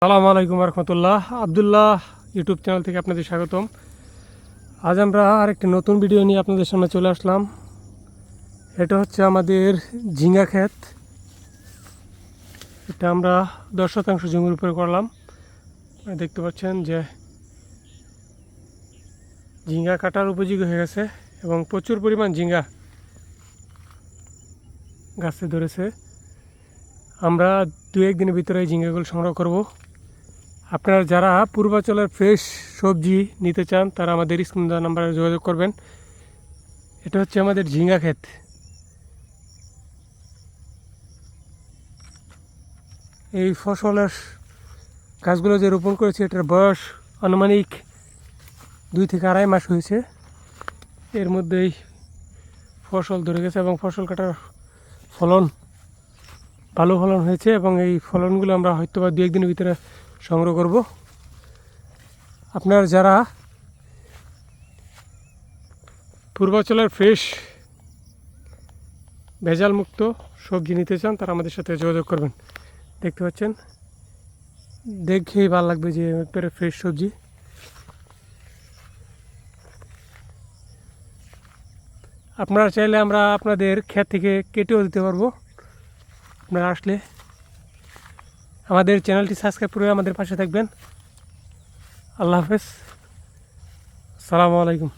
সালামু আলাইকুম রহমতুল্লাহ। Abdullah YouTube channel থেকে আপনাদের স্বাগতম। আজ আমরা আরেকটি নতুন ভিডিও নিয়ে আপনাদের সামনে চলে আসলাম। এটা হচ্ছে আমাদের ঝিঙ্গা ক্ষেত। এটা আমরা 10% জমির উপরে করলাম। দেখতে পাচ্ছেন যে ঝিঙ্গা কাটার উপযোগী হয়ে গেছে এবং প্রচুর পরিমাণ ঝিঙ্গা গাছে ধরেছে। আমরা 2-1 দিনের ভিতরে এই ঝিঙ্গাগুলো সংগ্রহ করব। আপনারা যারা পূর্বাঞ্চলের ফ্রেশ সবজি নিতে চান তারা আমাদের স্ক্রিন দেওয়া নাম্বারে যোগাযোগ করবেন। এটা হচ্ছে আমাদের ঝিঙ্গা ক্ষেত। এই ফসলের গাছগুলো যে রোপণ করেছি এটার বয়স আনুমানিক 2 থেকে 2.5 মাস হয়েছে। এর মধ্যেই ফসল ধরে গেছে এবং ফসল কাটার ফলন ভালো ফলন হয়েছে এবং এই ফলনগুলো আমরা হয়তো বা 2-1 দিনের ভিতরে সংগ্রহ করব। আপনার যারা পূর্বাঞ্চলের ফ্রেশ ভেজাল মুক্ত সবজি নিতে চান তারা আমাদের সাথে যোগাযোগ করবেন। দেখতে পাচ্ছেন, দেখেই ভালো লাগবে যে একবারে ফ্রেশ সবজি। আপনারা চাইলে আমরা আপনাদের ক্ষেত থেকে কেটেও দিতে পারবো। আপনারা আসলে আমাদের চ্যানেলটি সাবস্ক্রাইব করে আমাদের পাশে থাকবেন। আল্লাহ হাফেজ, আসসালামু আলাইকুম।